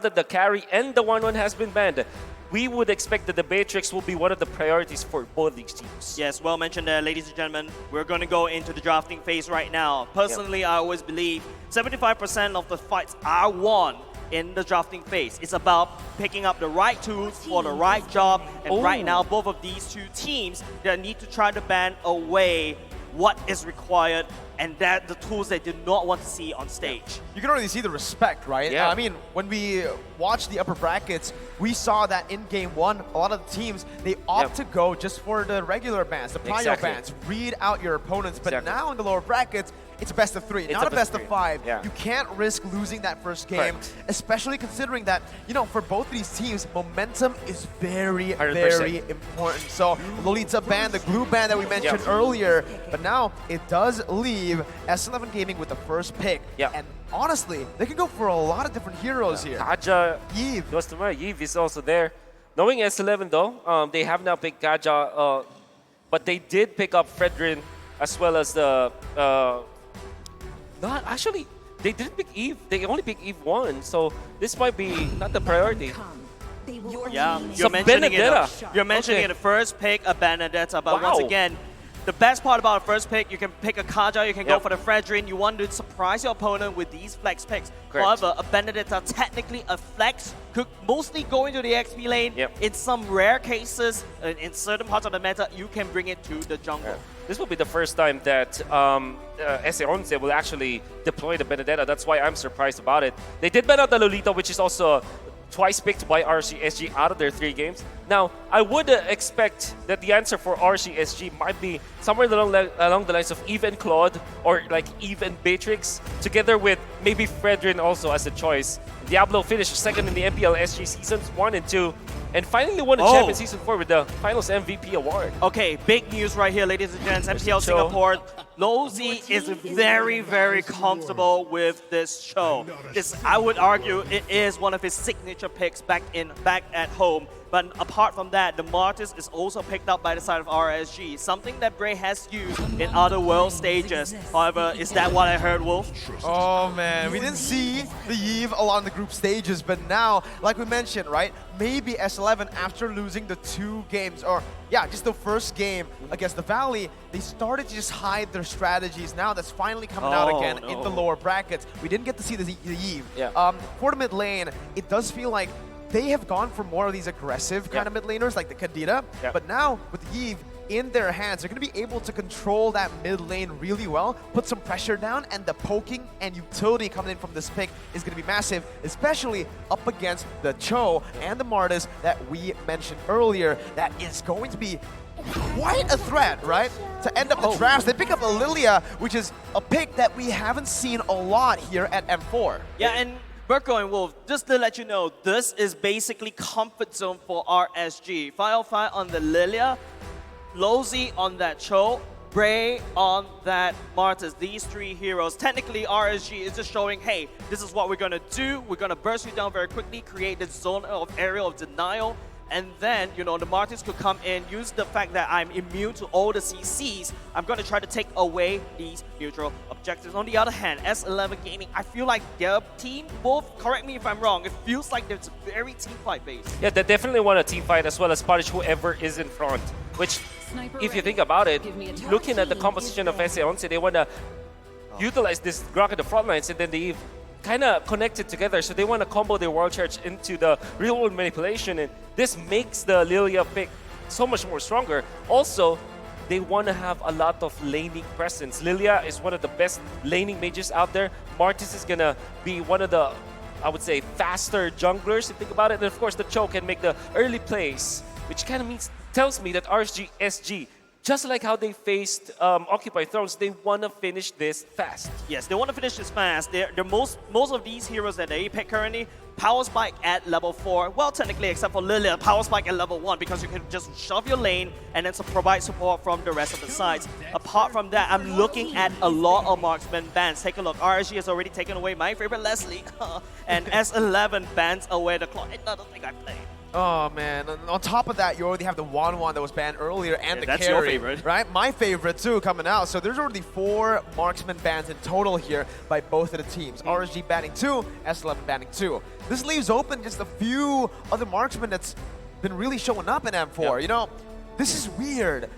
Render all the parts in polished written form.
that the carry and the 1-1 has been banned, we would expect that the Matrix will be one of the priorities for both these teams. Yes, well mentioned there, ladies and gentlemen. We're going to go into the drafting phase right now. Personally, I always believe 75% of the fights are won in the drafting phase. It's about picking up the right tools for the right job. And right now, both of these two teams, they need to try to ban away what is required and that the tools they do not want to see on stage. You can already see the respect, right? Yeah. I mean, when we watched the upper brackets, we saw that in game one, a lot of the teams, they opt to go just for the regular bans, the prio bans, read out your opponents. But now in the lower brackets, it's a best of three, not a best of five. Yeah. You can't risk losing that first game, especially considering that, you know, for both of these teams, momentum is very, 100%. very important. So Lolita ban, the glue ban that we mentioned earlier, but now it does leave S11 Gaming with the first pick. And honestly, they can go for a lot of different heroes here. Kaja, Yves. Yves is also there. Knowing S11 though, they have now picked Kaja, but they did pick up Fredrin as well as the... Not actually, they didn't pick Eve. They only picked Eve 1, so this might be not the priority. Yeah, you're mentioning it the first pick, a Benedetta, but once again, the best part about a first pick, you can pick a Kaja, you can go for the Fredrin, you want to surprise your opponent with these flex picks. However, a Benedetta, technically a flex, could mostly go into the XP lane. In some rare cases, in certain parts of the meta, you can bring it to the jungle. This will be the first time that S11 will actually deploy the Benedetta. That's why I'm surprised about it. They did ban out the Lolita, which is also twice picked by RSG out of their 3 games. Now, I would expect that the answer for RSG might be somewhere along the lines of Eve and Claude, or like Eve and Beatrix, together with maybe Fredrin also as a choice. Diablo finished second in the MPL SG Seasons 1 and 2, and finally won the Champion Season 4 with the Finals MVP award. Okay, big news right here, ladies and gents. MPL Singapore, Lozy is very, very comfortable with this show. I would argue it is one of his signature picks back at home. But apart from that, the Martyrs is also picked up by the side of RSG, something that Bray has used in other world stages. However, is that what I heard, Wolf? Oh man, we didn't see the Yves along the group stages, but now, like we mentioned, right, maybe S11, after losing the 2 games, or just the first game against the Valley, they started to just hide their strategies. Now that's finally coming out again in the lower brackets. We didn't get to see the Yves. For the mid lane, it does feel like they have gone for more of these aggressive kind of mid laners, like the Kadira. But now, with Yves in their hands, they're going to be able to control that mid lane really well, put some pressure down, and the poking and utility coming in from this pick is going to be massive, especially up against the Cho and the Martis that we mentioned earlier. That is going to be quite a threat, right? To end up the drafts, they pick up a Lilia, which is a pick that we haven't seen a lot here at M4. Yeah, and Burko and Wolf, just to let you know, this is basically comfort zone for RSG. Firefly on the Lilia, Lozy on that Cho, Bray on that Martyrs. These 3 heroes. Technically, RSG is just showing, hey, this is what we're going to do. We're going to burst you down very quickly, create this zone of area of denial. And then, you know, the Martyrs could come in, use the fact that I'm immune to all the CCs. I'm going to try to take away these neutral objectives. On the other hand, S11 Gaming, I feel like their team, Wolf, correct me if I'm wrong, it feels like it's very team fight based. Yeah, they definitely want a team fight as well as punish whoever is in front. Which, if you think about it, looking at the composition of S11, they want to utilize this Grok in the front lines, and then they kind of connected together, so they want to combo their World Charge into the real-world manipulation, and this makes the Lilia pick so much more stronger. Also, they want to have a lot of laning presence. Lilia is one of the best laning mages out there. Martis is going to be one of the, I would say, faster junglers, if you think about it. And of course, the Cho can make the early plays, which kind of tells me that RSG, just like how they faced Occupy Thrones, they want to finish this fast. Yes, they want to finish this fast. Most of these heroes that they pick currently, Power Spike at level 4. Well, technically, except for Lilia, Power Spike at level 1, because you can just shove your lane and then provide support from the rest of the sides. Apart from that, I'm looking at a lot of marksman bans. Take a look. RSG has already taken away my favorite Leslie, and S11 bans away the clock. Another thing I played. Oh man, and on top of that, you already have the 1-1 that was banned earlier and the that's carry. your favorite. Right? My favorite too coming out. So there's already 4 marksman bans in total here by both of the teams. RSG banning 2, S11 banning 2. This leaves open just a few other marksmen that's been really showing up in M4. Yep. You know, this is weird.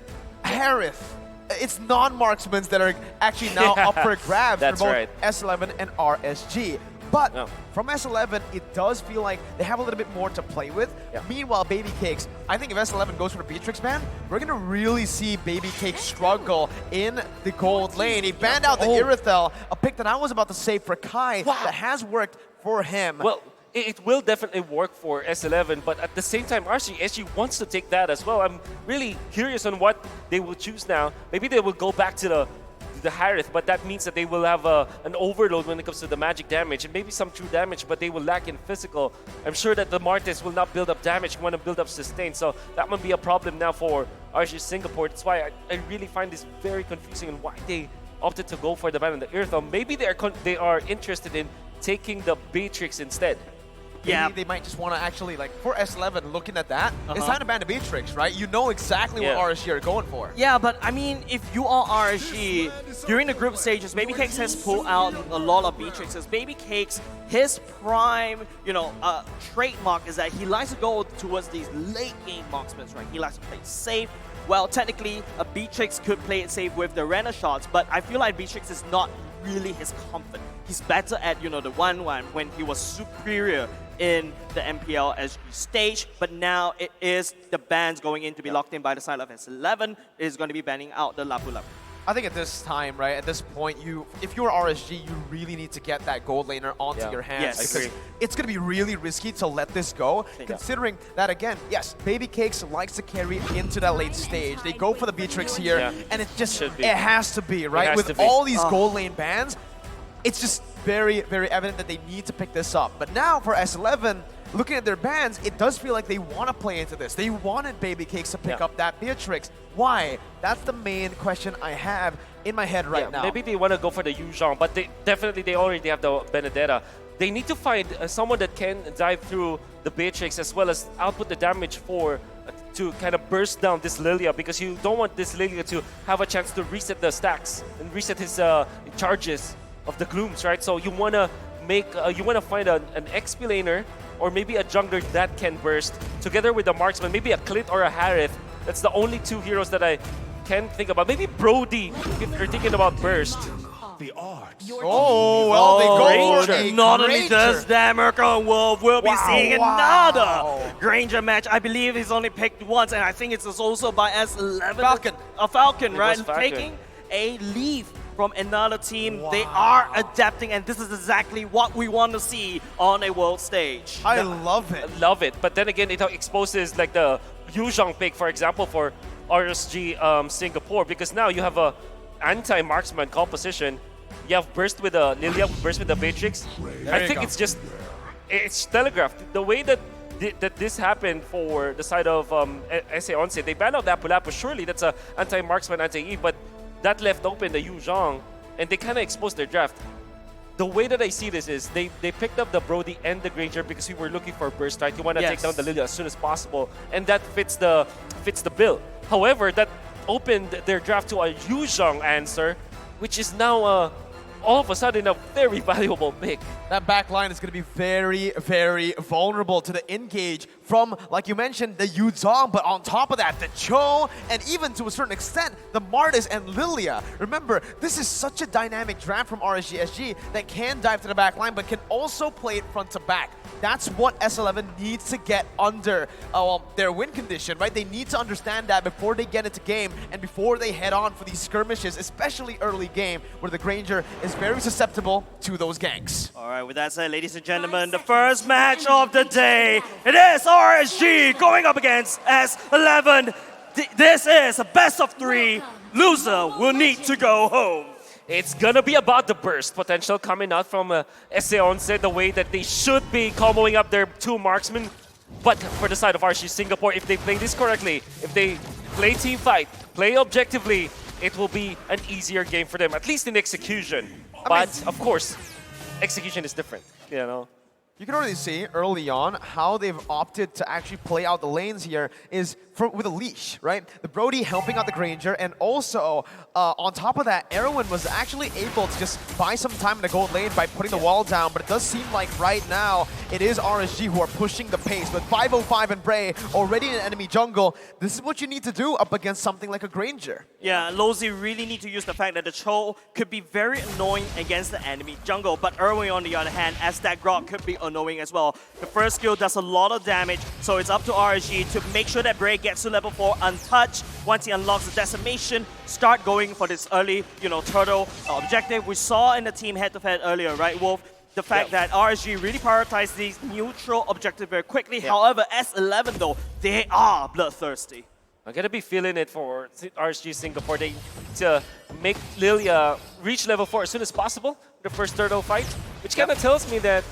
Harith. It's non-marksmen that are actually now up for grabs That's for both right. S11 and RSG. But Yeah. from S11, it does feel like they have a little bit more to play with. Yeah. Meanwhile, Baby Cakes, I think if S11 goes for the Beatrix ban, we're going to really see Baby Cakes struggle in the gold lane. He banned out the Irithel, a pick that I was about to save for Kai that has worked for him. Well, it will definitely work for S11, but at the same time, RSG wants to take that as well. I'm really curious on what they will choose now. Maybe they will go back to the Harith, but that means that they will have an overload when it comes to the magic damage and maybe some true damage, but they will lack in physical. I'm sure that the Martes will not build up damage, want to build up sustain, so that might be a problem now for RSG Singapore. That's why I really find this very confusing and why they opted to go for the ban on the Irithel. Maybe they are interested in taking the Beatrix instead. Maybe they might just want to actually, like, for S11, looking at that, it's time to ban the Beatrix, right? You know exactly what RSG are going for. Yeah, but I mean, if you are RSG, during the group stages, Baby Cakes has pulled out a lot of Beatrixes. Baby Cakes, his prime, trademark is that he likes to go towards these late game marksmen, right? He likes to play safe. Well, technically, a Beatrix could play it safe with the Renner shots, but I feel like Beatrix is not really his comfort. He's better at, the 1-1 when he was superior in the MPL SG stage, but now it is the bans going in to be locked in by the side of S11. It is going to be banning out the Lapu Lapu. I think at this time, right, at this point, if you're RSG, you really need to get that gold laner onto your hands. Yes. Because it's going to be really risky to let this go, considering that, again, yes, Baby Cakes likes to carry into that late stage. They go for the Beatrix here, and it just, it has to be, right? With all these gold lane bans, it's just very, very evident that they need to pick this up. But now for S11, looking at their bans, it does feel like they want to play into this. They wanted Baby Cakes to pick up that Beatrix. Why? That's the main question I have in my head right now. Maybe they want to go for the Yuzhong, but they already have the Benedetta. They need to find someone that can dive through the Beatrix as well as output the damage to kind of burst down this Lilia, because you don't want this Lilia to have a chance to reset the stacks and reset his charges of the glooms, right? So you wanna find an XP laner or maybe a jungler that can burst together with the marksman, maybe a Clint or a Harith. That's the only 2 heroes that I can think about. Maybe Brody if you're thinking about burst. Oh, well, they go for a Not only Granger. does that, Merkel and Wolf will be seeing another Granger match. I believe he's only picked once, and I think it's also by S11. Falcon. A Falcon, It right? was Falcon. Taking a leave from another team. They are adapting, and this is exactly what we want to see on a world stage. I love it. Love it, but then again, it exposes like the Yuzhong pick, for example, for RSG Singapore, because now you have a anti-marksman composition. You have burst with the Lilia, burst with the Beatrix. I think it's telegraphed. The way that this happened for the side of S11, they banned out Lapu Lapu. Surely that's a anti-marksman, anti-Eve, but that left open the Yuzhong, and they kind of exposed their draft. The way that I see this is they picked up the Brody and the Granger because we were looking for burst, right? You want to take down the Lilia as soon as possible, and that fits the bill. However, that opened their draft to a Yuzhong answer, which is now all of a sudden a very valuable pick. That back line is going to be very, very vulnerable to the engage from, like you mentioned, the Yuzhong, but on top of that, the Cho, and even to a certain extent, the Martis and Lilia. Remember, this is such a dynamic draft from RSG that can dive to the back line, but can also play it front to back. That's what S11 needs to get under their win condition, right? They need to understand that before they get into game and before they head on for these skirmishes, especially early game, where the Granger is very susceptible to those ganks. All right, with that said, ladies and gentlemen, the first match of the day, it is RSG going up against S11. This is a best of 3. Loser will need to go home. It's gonna be about the burst potential coming out from S11, the way that they should be comboing up their 2 marksmen. But for the side of RSG Singapore, if they play this correctly, if they play team fight, play objectively, it will be an easier game for them, at least in execution. But of course, execution is different, You can already see early on how they've opted to actually play out the lanes here is with a leash, right? The Brody helping out the Granger, and also on top of that, Erwin was actually able to just buy some time in the gold lane by putting the wall down, but it does seem like right now it is RSG who are pushing the pace. With 505 and Bray already in enemy jungle, this is what you need to do up against something like a Granger. Yeah, Lozi really need to use the fact that the Cho could be very annoying against the enemy jungle, but Erwin on the other hand, as that Grok could be annoying as well. The first skill does a lot of damage, so it's up to RSG to make sure that Bray gets to level 4 untouched. Once he unlocks the decimation, start going for this early, turtle objective. We saw in the team head-to-head earlier, right, Wolf? The fact that RSG really prioritized these neutral objectives very quickly. However, S11 though, they are bloodthirsty. I'm gonna be feeling it for RSG Singapore. They to make Lilia reach level 4 as soon as possible, the first turtle fight, which kind of tells me that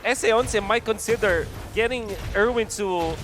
S11 might consider getting Erwin to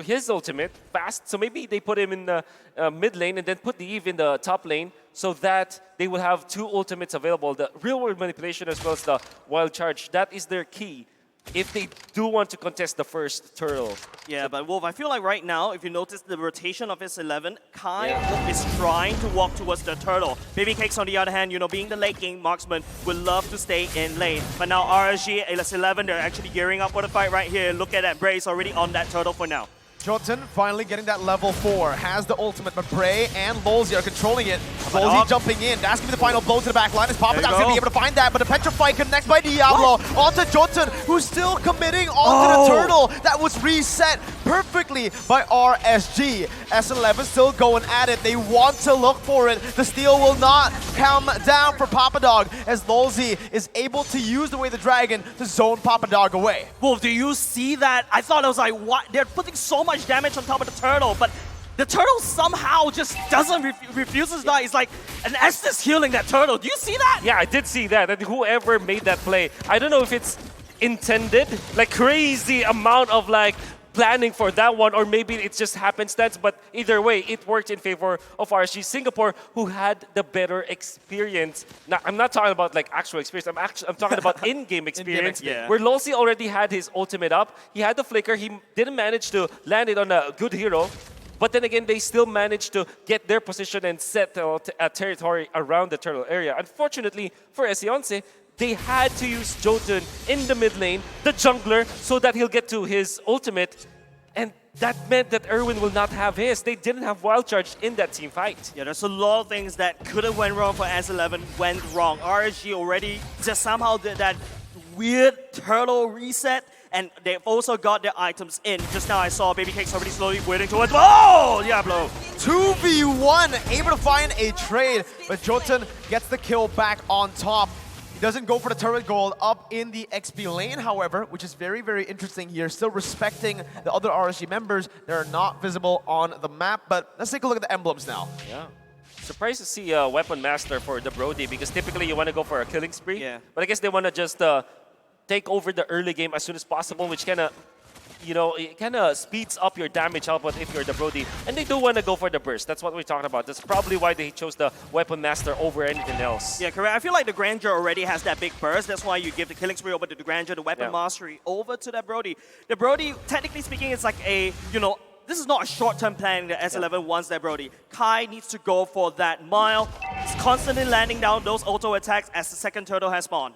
his ultimate fast. So maybe they put him in the mid lane and then put the Eve in the top lane so that they will have 2 ultimates available, the real world manipulation as well as the wild charge. That is their key if they do want to contest the first turtle. Yeah, but Wolf, I feel like right now, if you notice the rotation of S11, Kai is trying to walk towards the turtle. Baby Cakes, on the other hand, being the late game marksman, would love to stay in lane. But now RSG, S11, they're actually gearing up for the fight right here. Look at that, Bray's already on that turtle for now. Jotun finally getting that level 4, has the ultimate, but Bray and Lolzy are controlling it. Lolzy jumping in, that's going to be the final blow to the back line. Is Papa's going to be able to find that, but the Petrify connects by Diablo onto Jotun, who's still committing onto the turtle. That was reset perfectly by RSG. S11 still going at it. They want to look for it. The steal will not come down for Papadog as Lolzy is able to use the Way of the Dragon to zone Papadog away. Wolf, do you see that? I thought it was like, what? They're putting so much damage on top of the turtle, but the turtle somehow just doesn't refuses die. It's like an Estes healing that turtle. Do you see that? Yeah, I did see that. And whoever made that play, I don't know if it's intended, like crazy amount of like planning for that one, or maybe it's just happenstance, but either way, it worked in favor of RSG Singapore, who had the better experience. Now, I'm not talking about like actual experience, I'm talking about in-game experience, where Lolzy already had his ultimate up, he had the flicker, he didn't manage to land it on a good hero, but then again, they still managed to get their position and settle a territory around the turtle area. Unfortunately for S11, they had to use Jotun in the mid lane, the jungler, so that he'll get to his ultimate. And that meant that Erwin will not have his. They didn't have wild charge in that team fight. Yeah, there's a lot of things that could have went wrong for S11 went wrong. RSG already just somehow did that weird turtle reset, and they've also got their items in. Just now I saw Baby Cakes already slowly waiting towards, oh, Diablo. 2v1, able to find a trade, but Jotun gets the kill back on top. He doesn't go for the turret gold up in the XP lane, however, which is very, very interesting here. Still respecting the other RSG members. They're not visible on the map, but let's take a look at the emblems now. Yeah. Surprised to see a Weapon Master for the Brody, because typically you want to go for a killing spree. Yeah. But I guess they want to just take over the early game as soon as possible, which kind of, it kind of speeds up your damage output if you're the Brody. And they do want to go for the burst. That's what we talked about. That's probably why they chose the Weapon Master over anything else. Yeah, correct. I feel like the Grandeur already has that big burst. That's why you give the killing spree over to the Grandeur, the Weapon Mastery over to that Brody. The Brody, technically speaking, is like a, this is not a short-term plan that S11 wants that Brody. Kai needs to go for that mile. He's constantly landing down those auto attacks as the second turtle has spawned.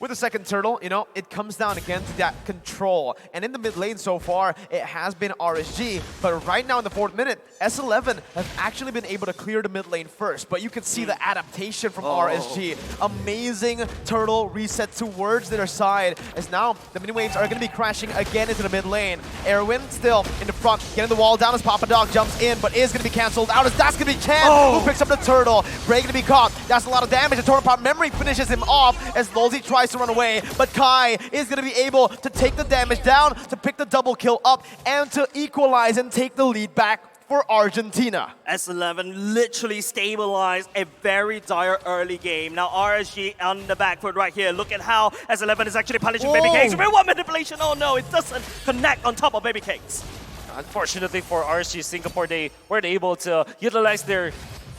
With the second turtle, it comes down again to that control. And in the mid lane so far, it has been RSG. But right now in the 4th minute, S11 has actually been able to clear the mid lane first. But you can see the adaptation from RSG. Amazing turtle reset towards their side. As now, the mini waves are going to be crashing again into the mid lane. Erwin still in the front, getting the wall down as Papadog jumps in, but is going to be cancelled out as that's going to be Ken who picks up the turtle. Bray going to be caught. That's a lot of damage. The Torn Apart Memory finishes him off as Lolzy tries to run away, but Kai is going to be able to take the damage down, to pick the double kill up, and to equalize and take the lead back for Argentina. S11 literally stabilized a very dire early game. Now RSG on the back foot right here. Look at how S11 is actually punishing Baby Cakes. Real one manipulation, oh no, it doesn't connect on top of Baby Cakes. Unfortunately for RSG Singapore, they weren't able to utilize their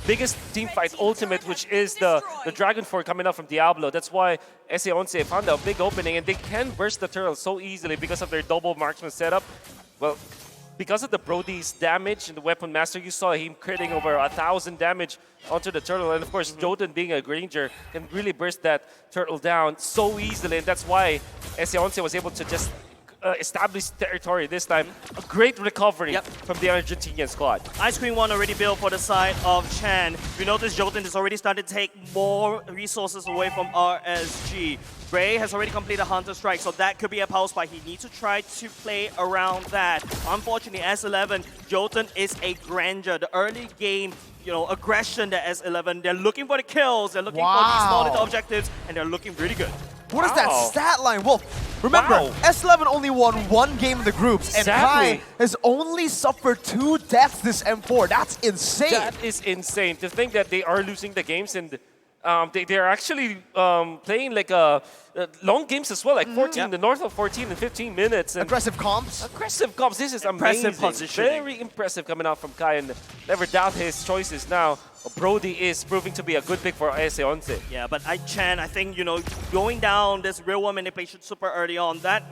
biggest team fight ultimate, which is the Dragon Form coming out from Diablo. That's why S11 found a big opening, and they can burst the turtle so easily because of their double marksman setup. Well, because of the Brody's damage and the Weapon Master, you saw him critting over 1,000 damage onto the turtle. And of course, Jotun being a Granger can really burst that turtle down so easily. And that's why S11 was able to just establish territory this time. A great recovery from the Argentinian squad. Ice Queen 1 already built for the side of Chen. You notice Jotun has already started to take more resources away from RSG. Bray has already completed Hunter Strike, so that could be a pulse spike. He needs to try to play around that. Unfortunately, S11, Jotun is a Granger. The early game, aggression that S11, they're looking for the kills, they're looking for these small little objectives, and they're looking really good. What is that stat line? Well, remember, S11 only won 1 game in the groups, and Kai has only suffered 2 deaths this M4. That's insane. That is insane. To think that they are losing the games and they're actually playing like long games as well, like 14, the north of 14 and 15 minutes. And aggressive comps. Aggressive comps. This is impressive amazing. positioning. Very impressive coming out from Kai, and never doubt his choices now. Brody is proving to be a good pick for S11. Yeah, but I think, going down this real world manipulation super early on, that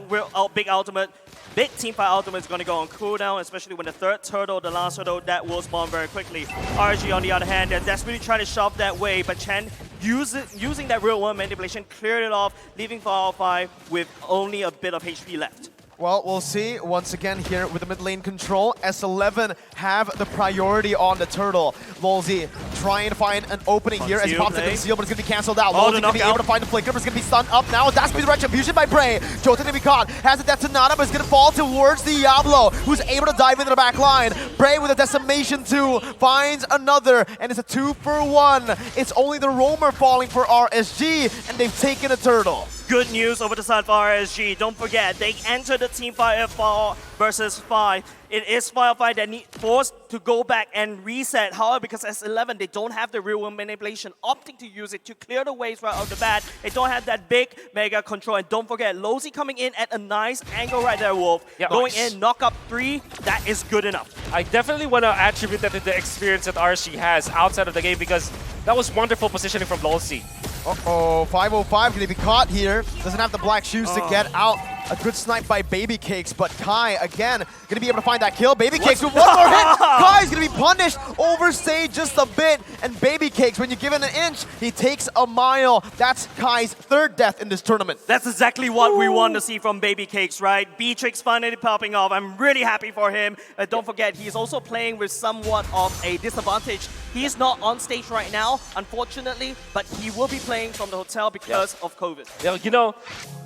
big ultimate, big teamfight ultimate is going to go on cooldown, especially when the third turtle, the last turtle, that will spawn very quickly. RSG, on the other hand, they're desperately trying to shove that way, but Chen, using that real world manipulation, cleared it off, leaving Firefly with only a bit of HP left. Well, we'll see. Once again here with the mid lane control, S11 have the priority on the turtle. Lolzy trying to find an opening here as he pops into the seal, but it's going to be cancelled out. Lolzy going to be able to find the flicker, but it's going to be stunned up now. That's the retribution by Bray. Jotun to be caught. Has a Detonata, but it's going to fall towards Diablo, who's able to dive into the back line. Bray with a Decimation 2 finds another, and it's a 2-for-1. It's only the Roamer falling for RSG, and they've taken a turtle. Good news over the side for RSG. Don't forget, they entered the team fight 4 versus 5. It is Firefly that need forced to go back and reset. However, because S11, they don't have the real world manipulation, opting to use it to clear the waves right off the bat. They don't have that big mega control. And don't forget, Lolzy coming in at a nice angle right there, Wolf. Yeah, going in, knock up 3, that is good enough. I definitely want to attribute that to the experience that RSG has outside of the game, because that was wonderful positioning from Lolzy. Uh-oh, 505 going to be caught here. Doesn't have the black shoes to get out. A good snipe by Baby Cakes, but Kai, again, going to be able to find that kill. Baby Cakes with one more hit. Kai's going to be punished, overstayed just a bit. And Baby Cakes, when you give it an inch, he takes a mile. That's Kai's 3rd death in this tournament. That's exactly what we want to see from Baby Cakes, right? Beatrix finally popping off. I'm really happy for him. Don't forget, he's also playing with somewhat of a disadvantage. He's not on stage right now, unfortunately, but he will be playing from the hotel because of COVID. Yeah,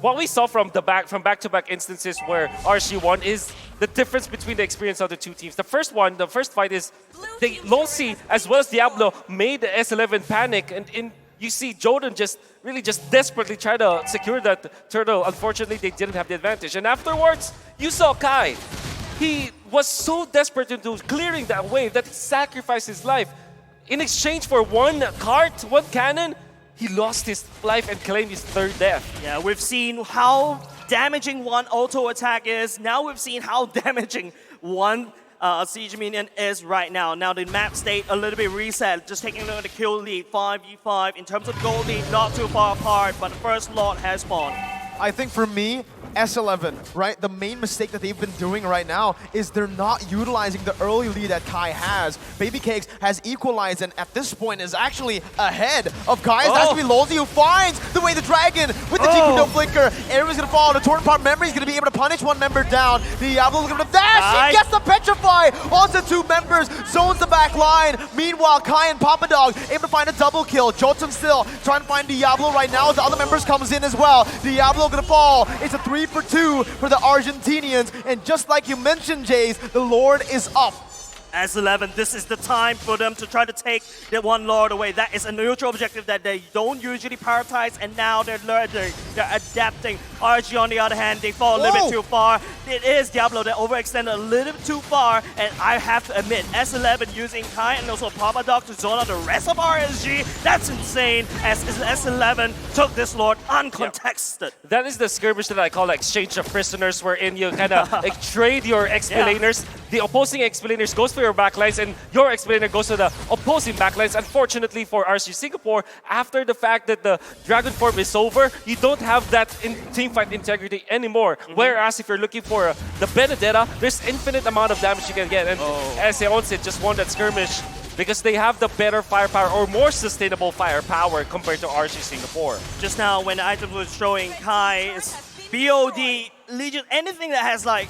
what we saw from back-to-back instances where RSG won is the difference between the experience of the two teams. The first fight is Lolzy as well as Diablo made the S11 panic, and you see Jotun just desperately try to secure that turtle. Unfortunately, they didn't have the advantage. And afterwards, you saw Kai. He was so desperate into clearing that wave that he sacrificed his life. In exchange for one cart, one cannon, he lost his life and claimed his 3rd death. Yeah, we've seen how damaging one auto attack is. Now we've seen how damaging one siege minion is right now. Now the map state a little bit reset, just taking a look at the kill lead, 5v5. In terms of goal lead, not too far apart, but the first lot has spawned. I think for me, S11, right? The main mistake that they've been doing right now is they're not utilizing the early lead that Kai has. Baby Cakes has equalized and at this point is actually ahead of Kai. That's going to be Lolzy who finds the way the dragon with the GQ no flicker. Everyone's going to fall. The Torn Part memory is going to be able to punish one member down. Diablo's going to dash. He gets the petrify onto 2 members. Zones the back line. Meanwhile, Kai and Papa Dog able to find a double kill. Jotun still trying to find Diablo right now as the other members comes in as well. Diablo going to fall. It's a 3-for-2 for the Argentinians, and just like you mentioned, Jace, the Lord is up. S11, this is the time for them to try to take that one Lord away. That is a neutral objective that they don't usually prioritize, and now they're learning, they're adapting. RSG, on the other hand, they fall a little bit too far. It is Diablo that overextended a little bit too far, and I have to admit, S11 using Kai and also Papa Dog to zone out the rest of RSG, that's insane, as S11 took this Lord uncontested. That is the skirmish that I call exchange of prisoners, wherein you kind of trade your explainers. the opposing explainers goes for your backlines and your explainer goes to the opposing backlines. Unfortunately for RSG Singapore, after the fact that the Dragon Form is over, you don't have that teamfight integrity anymore. Whereas if you're looking for the Benedetta, there's infinite amount of damage you can get. And S11 just won that skirmish because they have the better firepower or more sustainable firepower compared to RSG Singapore. Just now when the item was showing Kai is BOD, Legion, anything that has like,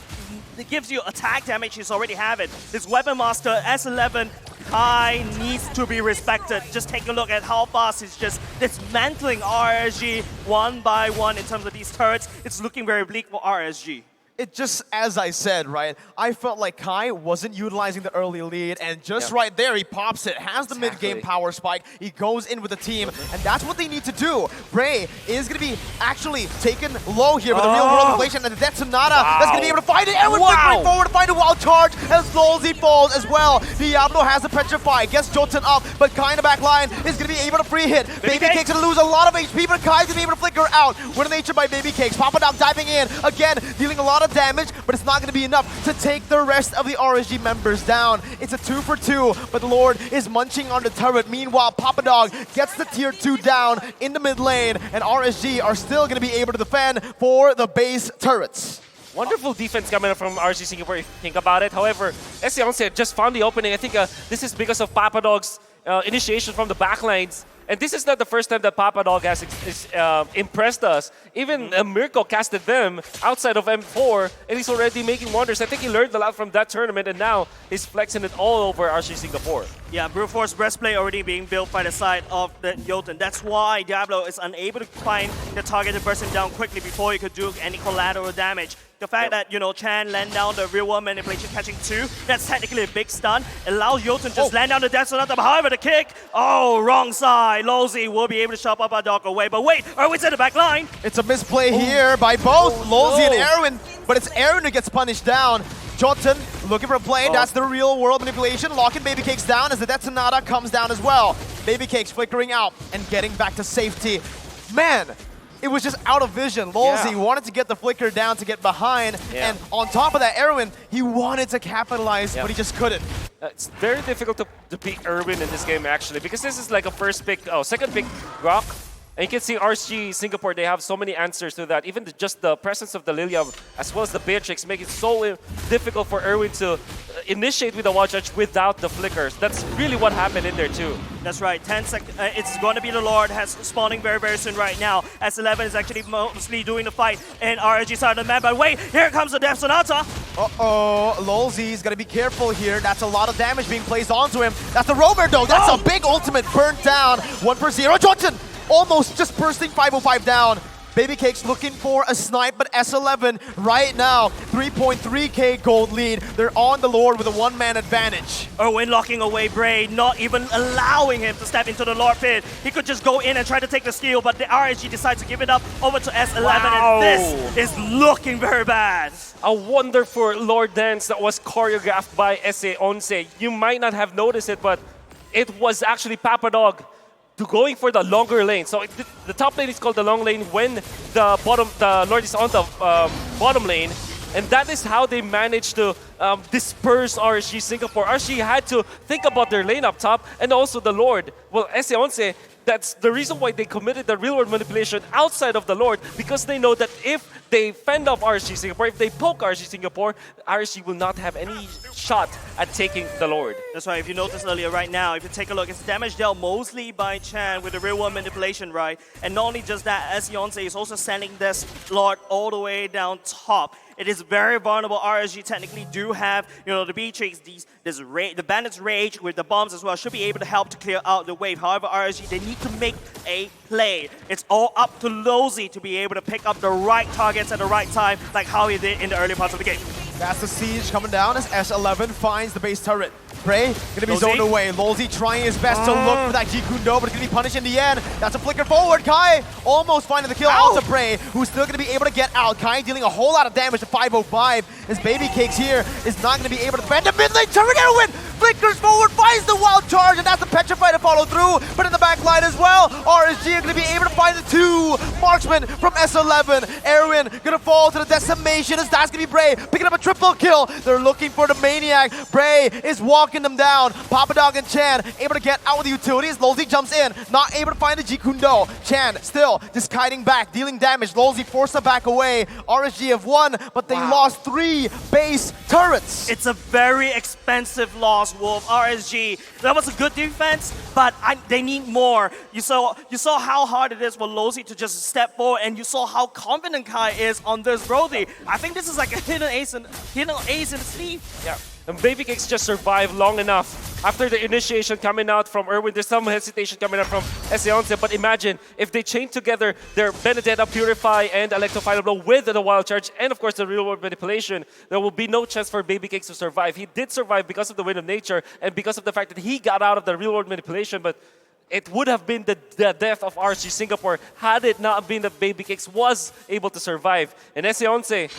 that gives you attack damage, he's already have it. This Weapon Master, S11, Kai needs to be respected. Just take a look at how fast he's just dismantling RSG one by one in terms of these turrets. It's looking very bleak for RSG. It just, as I said, right, I felt like Kai wasn't utilizing the early lead, and just right there, he pops it, has the mid-game power spike, he goes in with the team, and that's what they need to do. Bray is going to be actually taken low here with the real-world manipulation, and the Death Sonata that's going to be able to find it, and we're quickly forward to find a wild charge, as Lolzy falls as well. Diablo has the Petrify, gets Jotun up, but Kai in the back line is going to be able to free hit. Baby Cake's going to lose a lot of HP, but Kai's going to be able to flicker out. Winner nature by Baby Cakes. Papa Dog diving in, again, dealing a lot of damage, but it's not going to be enough to take the rest of the RSG members down. It's a 2 for 2, but the Lord is munching on the turret. Meanwhile, Papa Dog gets the tier 2 down in the mid lane, and RSG are still going to be able to defend for the base turrets. Wonderful defense coming from RSG Singapore if you think about it. However, S11 just found the opening. I think this is because of Papa Dog's initiation from the backlines. And this is not the first time that Papa Dog has impressed us. Even Mirko casted them outside of M4, and he's already making wonders. I think he learned a lot from that tournament, and now he's flexing it all over RSG Singapore. Yeah, Brute Force breastplate already being built by the side of the Jotun. That's why Diablo is unable to find the target to burst him down quickly before he could do any collateral damage. The fact that, you know, Chan land down the real world manipulation catching 2, that's technically a big stun. Allows Jotun just land down the Death Sonata, but however the kick, wrong side. Lolzy will be able to shove Papa Dog away, but wait, Erwin's in the back line. It's a misplay here by both Lolzy and Erwin, but it's Erwin who gets punished down. Jotun looking for a play, that's the real world manipulation. Locking Baby Cakes down as the Death Sonata comes down as well. Baby Cakes flickering out and getting back to safety. Man, it was just out of vision. Lolzy wanted to get the flicker down to get behind, and on top of that, Erwin, he wanted to capitalize, but he just couldn't. It's very difficult to beat Erwin in this game, actually, because this is like a second pick rock. And you can see RSG Singapore, they have so many answers to that. Even just the presence of the Lilia as well as the Beatrix make it so difficult for Erwin to initiate with the Wild Charge without the flickers. That's really what happened in there too. That's right, 10 seconds. It's going to be the Lord has spawning very, very soon right now. S11 is actually mostly doing the fight in RSG side of the map. But wait, here comes the Death Sonata. Lolzy's got to be careful here. That's a lot of damage being placed onto him. That's the Roamer though. That's a big ultimate burnt down. 1 for 0. Jotun almost just bursting 505 down. Baby Cakes looking for a snipe, but S11 right now, 3.3k gold lead. They're on the Lord with a one-man advantage. Erwin locking away Bray, not even allowing him to step into the Lord pit. He could just go in and try to take the steal, but the RSG decides to give it up over to S11, and this is looking very bad. A wonderful Lord dance that was choreographed by S11. You might not have noticed it, but it was actually Papa Dog going for the longer lane. So the top lane is called the long lane when the Lord is on the bottom lane. And that is how they managed to disperse RSG Singapore. RSG had to think about their lane up top and also the Lord. Well, S11, that's the reason why they committed the real-world manipulation outside of the Lord, because they know that if they fend off RSG Singapore, if they poke RSG Singapore, RSG will not have any shot at taking the Lord. That's right, if you noticed earlier right now, if you take a look, it's damage dealt mostly by Chan with the real-world manipulation, right? And not only just that, S11 is also sending this Lord all the way down top. It is very vulnerable. RSG technically do have, you know, the Beatrix, the Bandit's Rage with the bombs as well, should be able to help to clear out the wave. However, RSG, they need to make a play. It's all up to Lolzy to be able to pick up the right targets at the right time, like how he did in the early parts of the game. That's the siege coming down as S11 finds the base turret. Bray gonna be zoned away. Lolzy trying his best to look for that Jikundo, but it's gonna be punished in the end. That's a flicker forward. Kai almost finding the kill out to Bray, who's still gonna be able to get out. Kai dealing a whole lot of damage to 505. His Baby Cakes here is not gonna be able to defend the mid lane turret. Erwin flickers forward, finds the wild charge, and that's the Petrify to follow through. But in the back line as well, RSG are going to be able to find the two marksmen from S11. Erwin going to fall to the decimation as that's going to be Bray picking up a triple kill. They're looking for the Maniac. Bray is walking them down. Papadog and Chan able to get out with the utilities. Lolzy jumps in, not able to find the Jikundo. Chan still just kiting back, dealing damage. Lolzy forced to back away. RSG have won, but they lost 3 base turrets. It's a very expensive loss, Wolf. RSG, that was a good defense, but they need more. You saw how hard it is for Lolzy to just step forward, and you saw how confident Kai is on this Brody. I think this is like a hidden ace in the sleeve. Yeah. And Baby Cakes just survived long enough. After the initiation coming out from Erwin, there's some hesitation coming out from S11, but imagine if they chain together their Benedetta, Purify, and Electro Final Blow with the Wild Charge, and of course the Real World Manipulation, there will be no chance for Baby Cakes to survive. He did survive because of the Wind of Nature, and because of the fact that he got out of the Real World Manipulation, but it would have been the death of RSG Singapore had it not been that Baby Cakes was able to survive. And S11,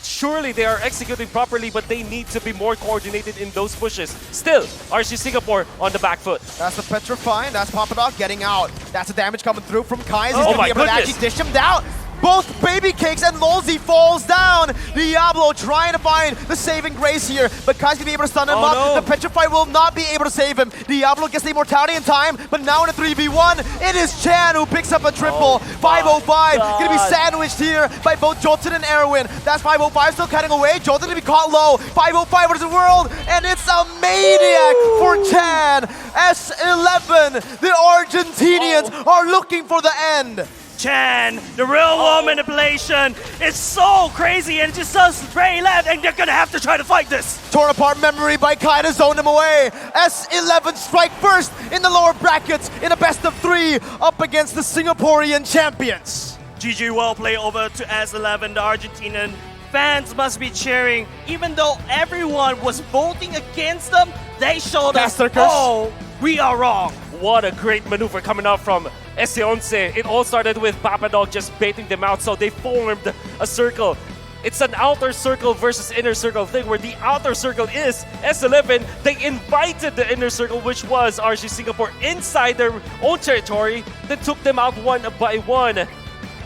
surely they are executing properly, but they need to be more coordinated in those pushes. Still, RSG Singapore on the back foot. That's the Petrify, and that's Papadog getting out. That's the damage coming through from Kai. He's Oh going to my be able to goodness. actually dish him down. Both Baby Cakes and Lolzy falls down. Diablo trying to find the saving grace here, but Kai's going to be able to stun him up. no. The Petrify will not be able to save him. Diablo gets the immortality in time, but now in a 3v1, it is Chan who picks up a triple. 505 going to be sandwiched here by both Jolton and Erwin. That's 505 still cutting away. Jolton going to be caught low. 505 versus the world, and it's a maniac for Chan. S11, the Argentinians are looking for the end. Chan, the real world manipulation is so crazy, and it just does Bray left, and they're gonna have to try to fight this. Torn apart memory by Kai to zone him away. S11 strike first in the lower brackets in a best of 3 up against the Singaporean champions. GG well play over to S11, the Argentinian fans must be cheering. Even though everyone was voting against them, they showed us, oh, we are wrong. What a great maneuver coming out from S11. It all started with Papadog just baiting them out, so they formed a circle. It's an outer circle versus inner circle thing, where the outer circle is S11. They invited the inner circle, which was RSG Singapore, inside their own territory, then took them out one by one.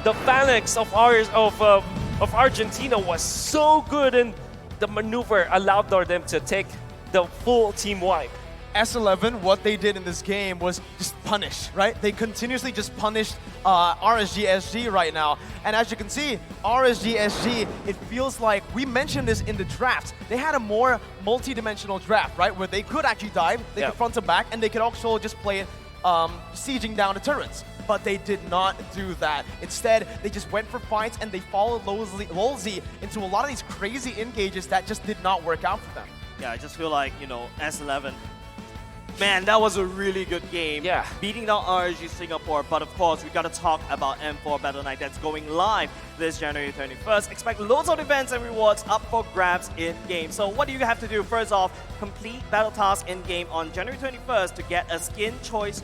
The phalanx of Argentina was so good, and the maneuver allowed them to take the full team wipe. S11, what they did in this game was just punish, right? They continuously just punished RSG SG right now. And as you can see, RSG SG, it feels like, we mentioned this in the draft, they had a more multi-dimensional draft, right? Where they could actually dive, they could front and back, and they could also just play it sieging down the turrets. But they did not do that. Instead, they just went for fights, and they followed Lolzy into a lot of these crazy engages that just did not work out for them. Yeah, I just feel like, S11, man, that was a really good game. Yeah. Beating down RSG Singapore, but of course, we gotta talk about M4 Battle Night that's going live this January 21st. Expect loads of events and rewards up for grabs in-game. So what do you have to do? First off, complete battle task in-game on January 21st to get a skin choice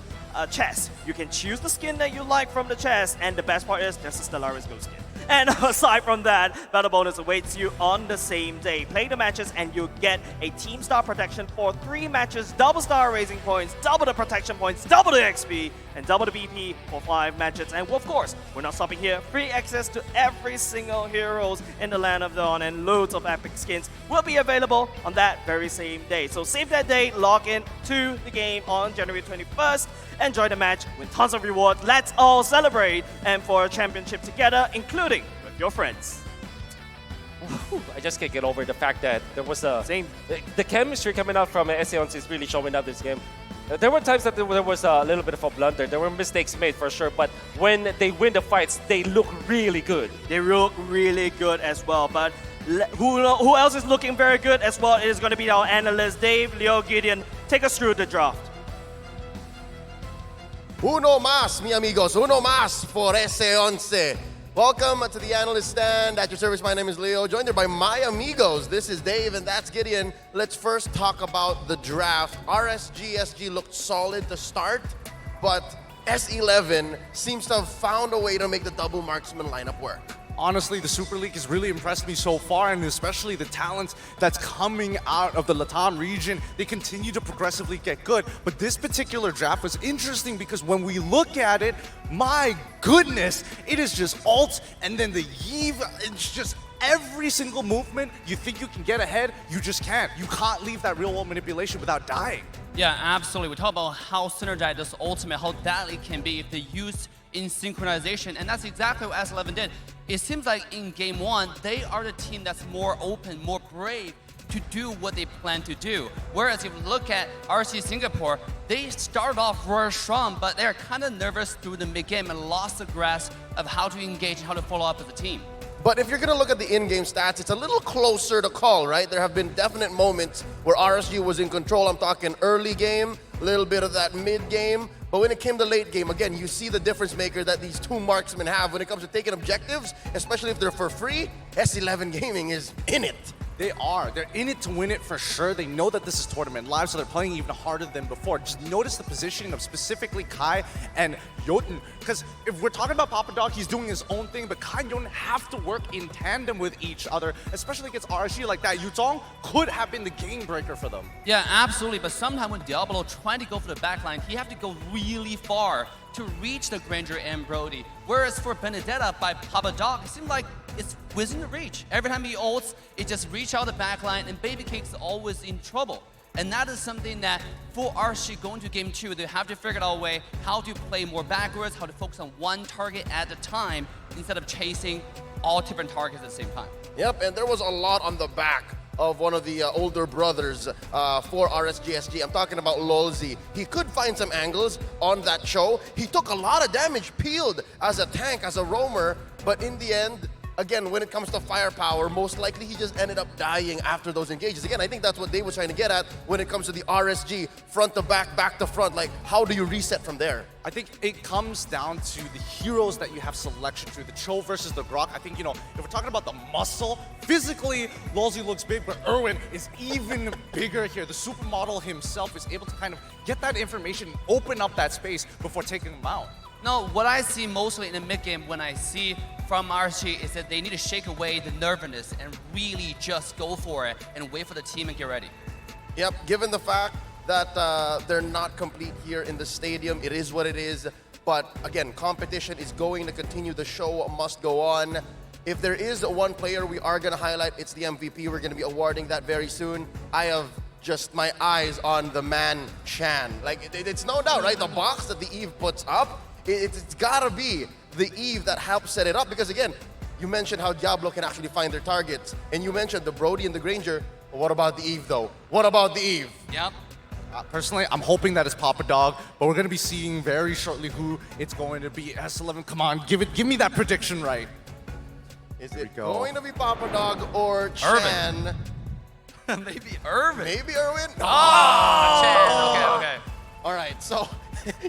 chest. You can choose the skin that you like from the chest, and the best part is there's a Stellaris Ghost skin. And aside from that, battle bonus awaits you on the same day. Play the matches and you'll get a team star protection for 3 matches, double star raising points, double the protection points, double the XP, and double the BP for 5 matches. And of course, we're not stopping here. Free access to every single heroes in the Land of Dawn, and loads of epic skins will be available on that very same day. So save that day, log in to the game on January 21st, enjoy the match with tons of rewards. Let's all celebrate and for a championship together, including with your friends. I just can't get over the fact that there was the chemistry coming out from S11 is really showing up this game. There were times that there was a little bit of a blunder. There were mistakes made for sure, but when they win the fights, they look really good. They look really good as well, but who else is looking very good as well? It is going to be our analyst, Dave, Leo, Gideon. Take us through the draft. Uno más, mi amigos. Uno más por S11. Welcome to the analyst stand. At your service, my name is Leo, joined here by my amigos. This is Dave, and that's Gideon. Let's first talk about the draft. RSG SG looked solid to start, but S11 seems to have found a way to make the double marksman lineup work. honestly, the Super League has really impressed me so far, and especially the talents that's coming out of the Latam region. They continue to progressively get good. But this particular draft was interesting because when we look at it, my goodness, it is just alt and then the Eve. It's just every single movement you think you can get ahead, you just can't. You can't leave that real world manipulation without dying. Yeah, absolutely. We talk about how synergized this ultimate, how deadly it can be if they used in synchronization, and that's exactly what S11 did. It seems like in game one, they are the team that's more open, more brave to do what they plan to do. Whereas if you look at RSG Singapore, they started off very strong, but they're kind of nervous through the mid-game and lost the grasp of how to engage and how to follow up as a team. But if you're going to look at the in-game stats, it's a little closer to call, right? There have been definite moments where RSG was in control. I'm talking early game, a little bit of that mid-game. But when it came to late game, again, you see the difference maker that these two marksmen have when it comes to taking objectives, especially if they're for free. S11 Gaming is in it. They are. They're in it to win it for sure. They know that this is tournament live, so they're playing even harder than before. Just notice the positioning of specifically Kai and Jotun. Because if we're talking about Papa Dog, he's doing his own thing, but Kai and Jotun have to work in tandem with each other, especially against RSG like that. Yutong could have been the game breaker for them. Yeah, absolutely. But sometimes when Diablo trying to go for the backline, he have to go really far to reach the Granger and Brody. Whereas for Benedetta by Papa Dog, it seems like it's within the reach. Every time he ults, it just reach out the backline, and Baby Cake's always in trouble. And that is something that for RSG going to game two, they have to figure out a way how to play more backwards, how to focus on one target at a time instead of chasing all different targets at the same time. Yep, and there was a lot on the back of one of the older brothers for RSGSG. I'm talking about Lolzy. He could find some angles on that show. He took a lot of damage, peeled as a tank, as a roamer, but in the end, again, when it comes to firepower, most likely he just ended up dying after those engages. Again, I think that's what Dave was trying to get at when it comes to the RSG, front to back, back to front. Like, how do you reset from there? I think it comes down to the heroes that you have selection to. The Cho versus the Grok. I think, if we're talking about the muscle, physically, Lolzy looks big, but Erwin is even bigger here. The supermodel himself is able to kind of get that information, open up that space before taking him out. No, what I see mostly in the mid-game when I see from RSG is that they need to shake away the nervousness and really just go for it and wait for the team and get ready. Yep, given the fact that they're not complete here in the stadium, it is what it is. But again, competition is going to continue. The show must go on. If there is one player we are going to highlight, it's the MVP. We're going to be awarding that very soon. I have just my eyes on the man Shan. Like, it's no doubt, right? The box that the Eve puts up, it's gotta be the Eve that helps set it up, because again, you mentioned how Diablo can actually find their targets, and you mentioned the Brody and the Granger. But what about the Eve though? What about the Eve? Yep. Personally, I'm hoping that it's Papa Dog, but we're gonna be seeing very shortly who it's going to be. S11, come on, give me that prediction right. Is it going to be Papa Dog or Chan? Maybe Irvin. Maybe Erwin? Chan. Okay. All right, so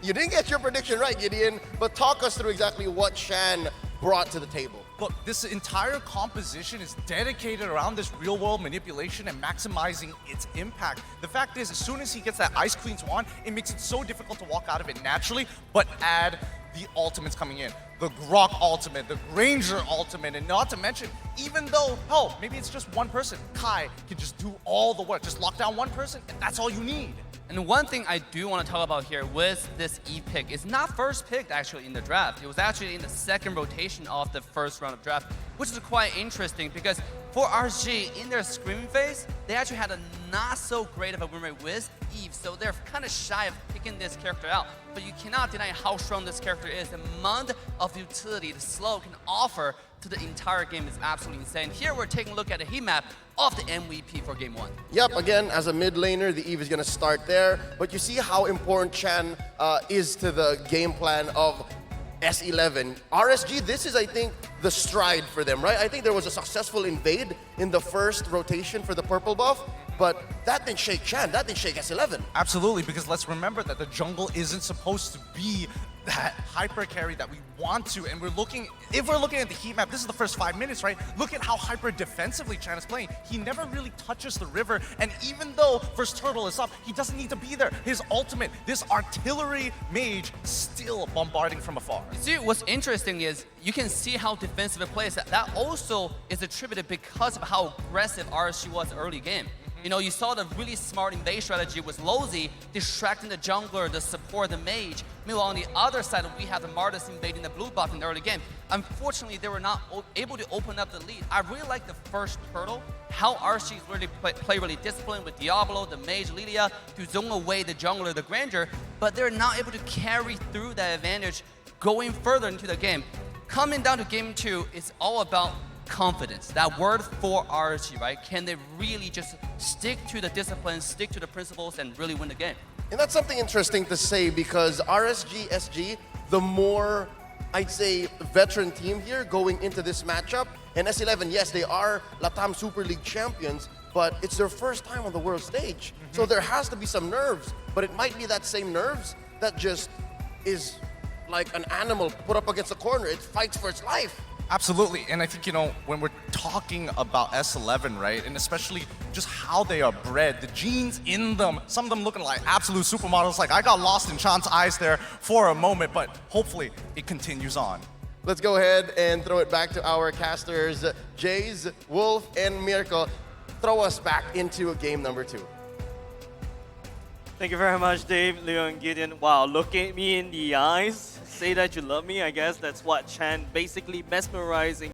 you didn't get your prediction right, Gideon, but talk us through exactly what Shan brought to the table. Look, this entire composition is dedicated around this real-world manipulation and maximizing its impact. The fact is, as soon as he gets that Ice Queen Swan, it makes it so difficult to walk out of it naturally, but add the ultimates coming in. The Grok ultimate, the Granger ultimate, and not to mention, even though, hell, maybe it's just one person, Kai can just do all the work. Just lock down one person, and that's all you need. And one thing I do want to talk about here with this E pick is not first picked actually in the draft. It was actually in the second rotation of the first round of draft, which is quite interesting because for RSG, in their screaming phase, they actually had a not so great of a win rate with Eve, so they're kind of shy of picking this character out. But you cannot deny how strong this character is. The amount of utility the slow can offer to the entire game is absolutely insane. Here we're taking a look at a heat map of the MVP for game one. Yep, again, as a mid laner, the Eve is going to start there. But you see how important Chan is to the game plan of S11. RSG, this is, I think, the stride for them, right? I think there was a successful invade in the first rotation for the purple buff, but that didn't shake Chan, that didn't shake S11. Absolutely, because let's remember that the jungle isn't supposed to be that hyper carry that we want to, and if we're looking at the heat map, this is the first 5 minutes, right? Look at how hyper defensively Chan is playing. He never really touches the river, and even though first turtle is up, he doesn't need to be there. His ultimate, this artillery mage, still bombarding from afar. See, what's interesting is you can see how defensive it plays. That also is attributed because of how aggressive RSG was early game. You know, you saw the really smart invade strategy with Lozi distracting the jungler, the support, the mage. Meanwhile, on the other side, we have the Martis invading the blue buff in the early game. Unfortunately, they were not able to open up the lead. I really like the first turtle, how RSG really play really disciplined with Diablo, the mage, Lilia, to zone away the jungler, the Grandeur, but they're not able to carry through that advantage going further into the game. Coming down to game 2, it's all about confidence. That word for RSG, right? Can they really just stick to the discipline, stick to the principles, and really win the game? And that's something interesting to say because RSG, SG, the more, I'd say, veteran team here going into this matchup. And S11, yes, they are Latam Super League champions, but it's their first time on the world stage. So there has to be some nerves, but it might be that same nerves that just is like an animal put up against a corner. It fights for its life. Absolutely, and I think, you know, when we're talking about S11, right, and especially just how they are bred, the genes in them, some of them looking like absolute supermodels, like I got lost in Chan's eyes there for a moment, but hopefully it continues on. Let's go ahead and throw it back to our casters, Jays, Wolf, and Mirko. Throw us back into game number 2. Thank you very much, Dave, Leo, and Gideon. Wow, look at me in the eyes. Say that you love me. I guess that's what Chan basically mesmerizing